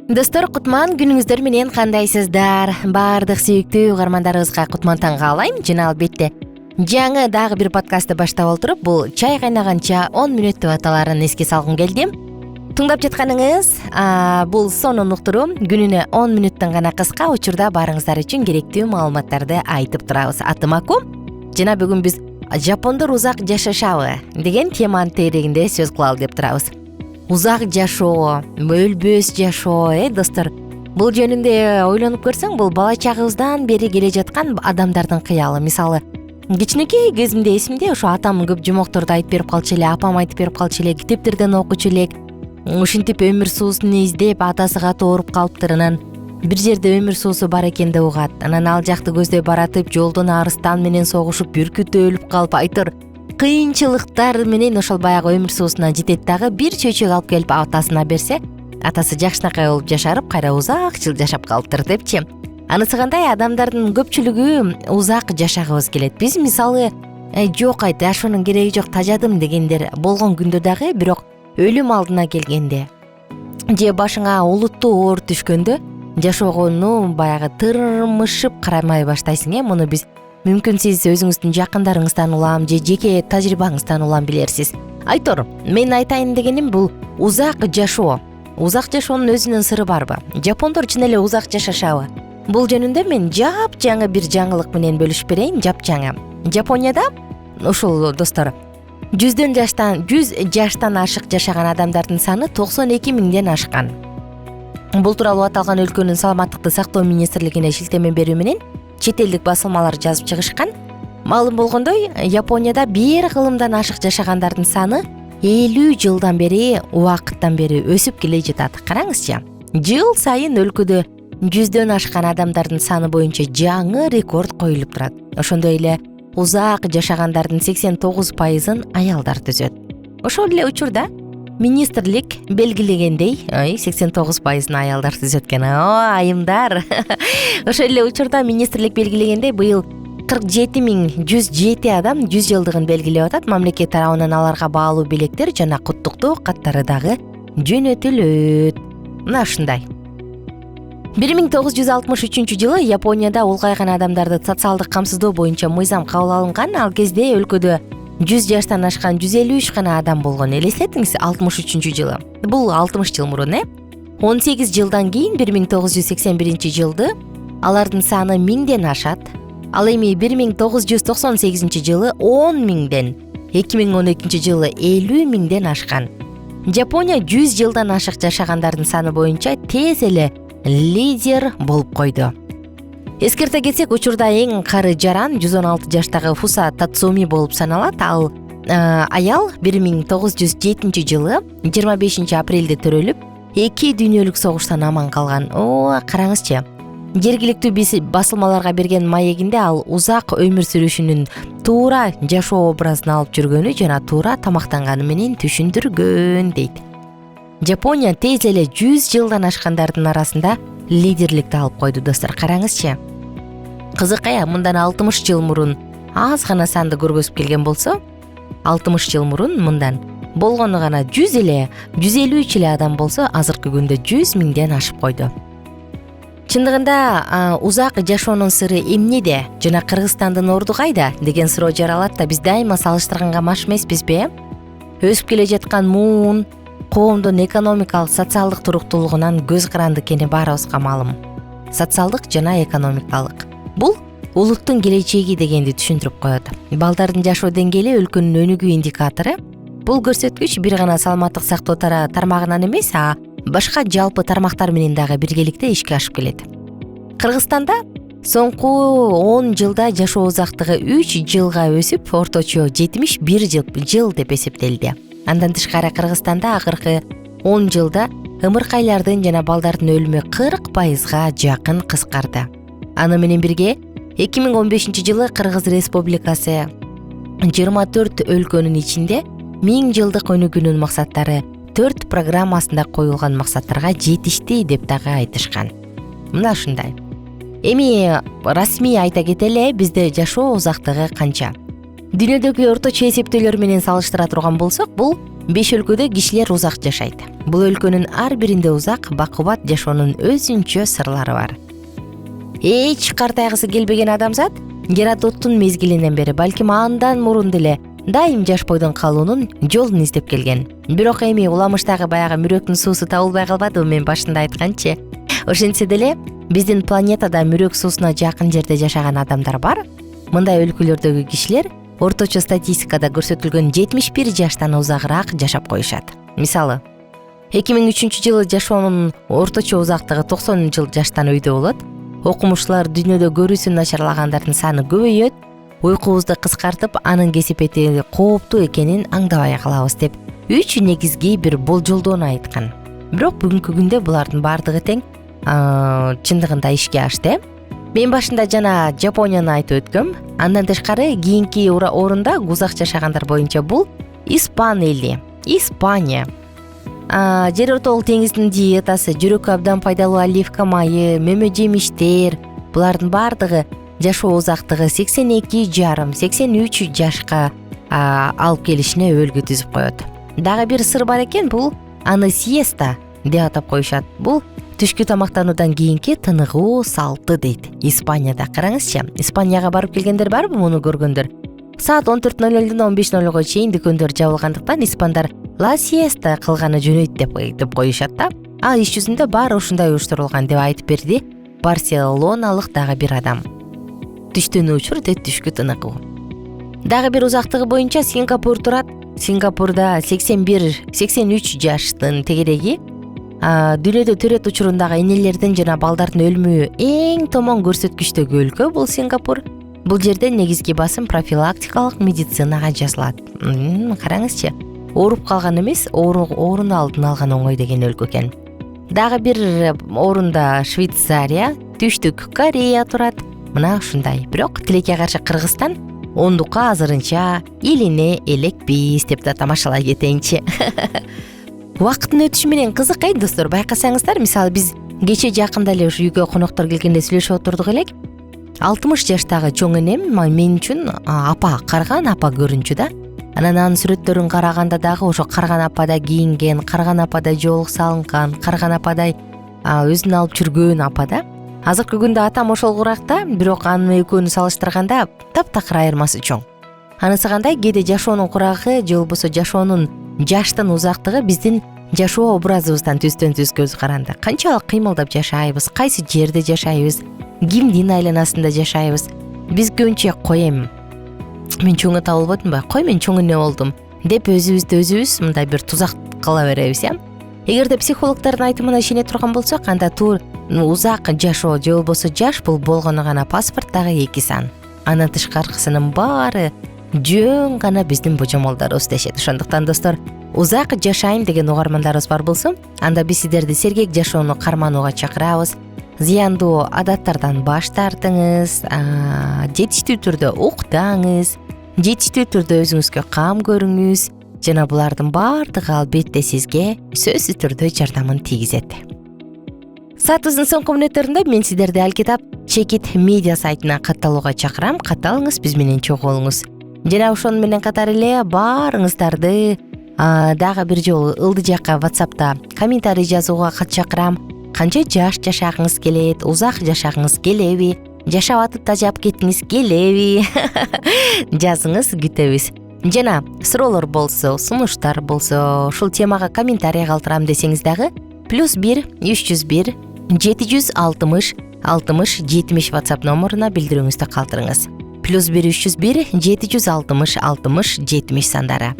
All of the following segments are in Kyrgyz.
Достор, кутман күнүңүздөр менен кандайсыздар? Баардык сүйүктүү угармандарыбызга кутман таң каалайм. Жана албетте жаңы дагы бир подкастты баштап олтуруп, бул чай кайнаганча 10 мүнөт деп аталарын эске салгым келди. Тыңдап жатканыңыз бул сонун уктуруу күнүнө 10 мүнөттөн гана кыска учурда баарыңыздар үчүн керектүү маалыматтарды айтып турабыз. Атым Аку. Жана бүгүн биз жапондор узак жашашабы деген теманын тегерегинде сөз кылалы деп турабыз. Узак жашоо, өлбөс жашоо, достор. Бул жөнүндө ойлонуп көрсөң, бул бала чагыбыздан бери келе жаткан адамдардын кыялы. Мисалы, кичинекей кезимде эсимде, ошо атам көп жомокторду айтып берип калчу эле, апам айтып берип калчу эле, китептерден окучу элек. Ушинтип өмүр суусун издеп, атасы катуу ооруп калыптыр, анан бир жерде өмүр суусу бар экен деп угат. Анан ал жакты көздөй баратып, жолдон арыстан менен согушуп, бүркүт өлүп калып айтыр. Кыйынчылыктар менен ошол баягы өмүр суусуна жетет дагы, бир чөйчөк алып келип атасына берсе, атасы жакшынакай болуп жашарып, кайра узак жыл жашап калыптыр депчи. Анысы кандай, адамдардын көпчүлүгү узак жашагыбыз келет. Биз мисалы, жок жашоонун кереги жок, тажадым дегендер болгон күндө дагы, бирок өлүм алдына келгенде же башыңа олуттуу оор түшкөндө жашоогону баягы тырмышып карамай баштайсың. Муну биз мүмкүн сиз өзүңүздүн жакындарыңыздан улам же жеке тажрыйбаңыздан улам билерсиз. Айтор, мен айтайын дегеним бул узак жашоо. Узак жашоонун өзүнүн сыры барбы? Жапондор чын эле узак жашашабы? Бул жөнүндө мен жапжаңы бир жаңылык менен бөлүшүп берейин. Жапжаңы. Жапонияда ушул достор 100 жаштан ашык жашаган адамдардын саны 92 миңден ашкан. Бул тууралуу аталган өлкөнүн саламаттыкты сактоо министрлигине шилтеме берүү менен чет элдик басылмалар жазып чыгышкан. Маалым болгондой, Японияда бир кылымдан ашык жашагандардын саны 50 жылдан бери, убакыттан бери өсүп келе жатат. Караңызчы, жыл сайын өлкөдө 100дөн ашкан адамдардын саны боюнча жаңы рекорд коюлуп турат. Ошондой эле узак жашагандардын 89%-ын аялдар түзөт. Ошол эле учурда министрлик белгилегендей, 89%-ын аялдар түзөт экен. Айымдар. Ошол эле учурда министрлик белгилегендей, быйыл 47.107 адам 100 жылдыгын белгилеп атат. Мамлекет тарабынан аларга баалуу белектер жана куттуктоо каттары дагы жөнөтүлөт. Мына ушундай. 1963-жылы Японияда улгайган адамдарды социалдык камсыздоо боюнча мыйзам кабыл алынган. Ал кезде өлкөдө 100 жаштан ашкан 153 гана адам болгон. Элестетиңиз, 63-жылы. Бул 60 жыл мурун, 18 жылдан кийин 1981-жылды алардын саны 1000ден ашат. Ал эми 1998-жылы 10 миңден, 2012-жылы 50 миңден ашкан. Жапония 100 жылдан ашык жашагандардын саны боюнча тез эле лидер болуп койду. Эскерте кетсек, учурда эң кары жаран 116 жаштагы Фуса Тацуми болуп саналат. Ал аял 1907-жылы 25 апрелде төрөлүп, 2 дүйнөлүк согуштан аман калган. Караңызчы. Жергиликтүү басылмаларга берген маегинде ал узак өмүр сүрүшүнүн туура жашоо образын алып жүргөнү жана туура тамактанганы менен түшүндүргөн дейт. Жапония тез эле 100 жылдан ашкандардын арасында лидерликти алып койду, достор. Караңызчы. Кызык, мындан 60 жыл мурун аз гана санды көргөзүп келген болсо, 60 жыл мурун мындан болгону гана 153 эле адам болсо, азыркы күндө 100 миңден ашып койду. Чындыгында узак жашоонун сыры эмнеде жана Кыргызстандын орду кайда деген суроо жаралат да, биз дайыма салыштырганга маш эмеспизби? Өсүп келе жаткан муун коомдун экономикалык, социалдык туруктуулугунан көз каранды экени баарыбызга маалым. Социалдык жана экономикалык. Бул улуттун келечеги дегенди түшүндүрүп коет. Балдардын жашоо деңгээли өлкөнүн өнүгүү индикатору. Бул көрсөткүч бир гана саламаттык сактоо тармагынан эмес, башка жалпы тармактар менен дагы биргеликте ишке ашып келет. Кыргызстанда соңку 10 жылда жашоо узактыгы 3 жылга өсүп, орточо 71 жыл деп эсептелди. Андан тышкары Кыргызстанда акыркы 10 жылда ымыркайлардын жана балдардын өлүмү 40%га жакын кыскарды. Аны менен бирге 2015-жылы Кыргыз Республикасы 24 өлкөнүн ичинде 1000 жылдык өнүгүүнүн максаттары 4 программасында коюлган максаттарга жетишти деп дагы айтышкан. Мына ушундай. Эми расмий айта кетеле, бизде жашоо узактыгы канча? Дүйнөдөгү орточо эсептөөлөр менен салыштыра турган болсок, бул 5 өлкөдө кишилер узак жашайт. Бул өлкөнүн ар биринде узак, бакубат жашоонун өзүнчө сырлары бар. Эч картайгысы келбеген адамзат Геродоттун мезгилинен бери, балким андан мурун деле дайым жаш бойдон калуунун жолун издеп келген. Бирок эми уламыштагы баягы мүрөктүн суусу табылбай калбадыбы, мен башында айтканчы. Ошентсе деле биздин планетада мүрөк суусуна жакын жерде жашаган адамдар бар. Мындай өлкөлөрдөгү кишилер орточо статистикада көрсөтүлгөн 71 жаштан узагыраак жашап коюшат. Мисалы, 2003-жылы жашоонун орточо узактыгы 90 жыл жаштан өйдө болот. Окумуштуулар дүйнөдө көрүүсүн начарлагандардын саны көбөйөт, уйкубузду кыскартып, анын кесипети кооптуу экенин аңдабай калабыз деп 3 негизги бир болжолдоону айткан. Бирок бүгүнкү күндө булардын баардыгы тең чындыгында ишке ашты. Мен башында жана Жапонияны айтып өткөм. Андан тышкары кийинки орунда узак жашагандар боюнча бул Испан эли, Испания. Жер ортолук деңиздин диетасы, жүрөккө абдан пайдалуу оливка майы, мөмө жемиштер, булардын баардыгы жашоо узактыгы 82,5-83 жашка алып келишине өөлгө түзүп коет. Дагы бир сыр бар экен, бул аны сиеста деп атап коюшат. Бул түшкү тамактануудан кийинки тыныгуу салты дейт. Испанияда караңызчы, Испанияга барып келгендер барбы муну көргөндөр? Саат 14:00-дон 15:00-га чейин дүкөндөр жабылгандыктан испандар ла сиеста кылганы жөнөйт деп коюшат да. Ал иш жүзүндө баары ушундай уюштурулган деп айтып берди барселоналык дагы бир адам. Түштөн учур деп түшкү тыныгуу. Дагы бир узактыгы боюнча Сингапур турат. Сингапурда 81-83 жаштын тегереги дүйнөдө төрөт учурундагы энелердин жана балдардын өлүмү эң томон көрсөткүчтөгү өлкө бул Сингапур. Бул жерде негизги басым профилактикалык медицинага жасалат. Караңызчы, ооруп калган эмес, оорунун алдын алган оңой деген өлкө экен. Дагы бир орунда Швейцария, Түштүк Корея турат. Мына ушундай. Бирок тилекке каршы Кыргызстан ондукка азырынча илине элекпиз деп да тамашалай кетейинчи. Убакыттын өтүшү менен кызык достор, байкасаңыздар, мисалы биз кече жакында эле ушу үйгө коноктор келгенде сүйлөшүп отурдук элек. 60 жаштагы чоң энем мен үчүн апа, карган апа көрүнчү да. Анан сүрөттөрүн караганда дагы ошо карган апада кийинген, карган апада жоолук салынган, карган ападай өзүн алып жүргөн апада. Азыркы күндө атам ошолгуракта, бирок аны экөөнү салыштырганда таптакыр айырмасы чоң. Анысы кандай, кээде жашоонун курагы же болбосо жашоонун жаштын узактыгы биздин жашоо образыбыздан түздөн-түз көз каранды. Канчалык кыймылдап жашайбыз, кайсы жерде жашайбыз, кимдин айланасында жашайбыз. Биз көбүнчө коем. Мен чоң эне болбодумбу? Кой, мен чоң эне болдум деп өзүбүз мындай бир тузак кыла беребиз, я. Эгерде психологдордун айтымына ишене турган болсок, анда узак жашоо же болбосо жаш бул болгону гана паспорттагы 2 сан. Андан тышкаркысынын баары жөн гана биздин божомолдорубуз дешет. Ошондуктан достор, узак жашайм деген угармандарыбыз бар болсо, анда биз сиздерди сергек жашоону карманууга чакырабыз. Зыяндуу адаттардан баш тартыңыз, жетиштүү түрдө уктаңыз, жетиштүү түрдө өзүңүзгө кам көрүңүз, жана булардын баардыгы албетте сизге сөзсүз түрдө жардамын тийгизет. Саатыбыздын соңку мүнөттөрүндө мен сиздерди Алкитап Чекит медиа сайтына катталууга чакырам. Катталыңыз, биз менен чогуу болуңуз. Жана ошону менен катар эле баарыңыздарды дагы бир жолу ылдый жакка WhatsApp'та комментарий жазууга чакырам. Канча жаш жашагыңыз келет, узак жашагыңыз келеби, жашап атып тажап кеткиңиз келеби? Жазыңыз, күтөбүз. Жана суроолор болсо, сунуштар болсо, ушул темага комментарий калтырам десеңиз дагы +1 301 760 60 70 WhatsApp номуруна билдирүүңүздү калтырыңыз. +1 301 760 60 70 сандары.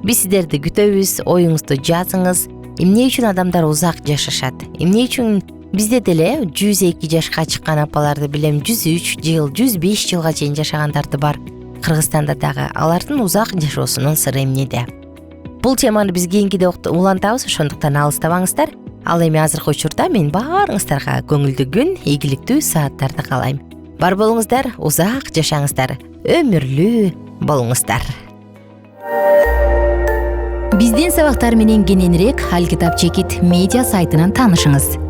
Биз сиздерди күтөбүз, оюңузду жазыңыз. Эмне үчүн адамдар узак жашашат? Эмне үчүн бизде деле 102 жашка чыккан апаларды билем, 103 жыл, 105 жылга чейин жашагандарды бар. Кыргызстанда дагы алардын узак жашоосунун сыры эмнеде? Бул теманы биз кийинкиде улантабыз, ошондуктан алыстабаңыздар. Ал эми азыркы учурда мен баарыңыздарга көңүлдүү күн, ийгиликтүү сааттарды каалайм. Бар болуңуздар, узак жашаңыздар, өмүрлүү болуңуздар. Биздин сабактар менен кененирээк Алкитап Чекит медиа сайтынан таанышыңыз.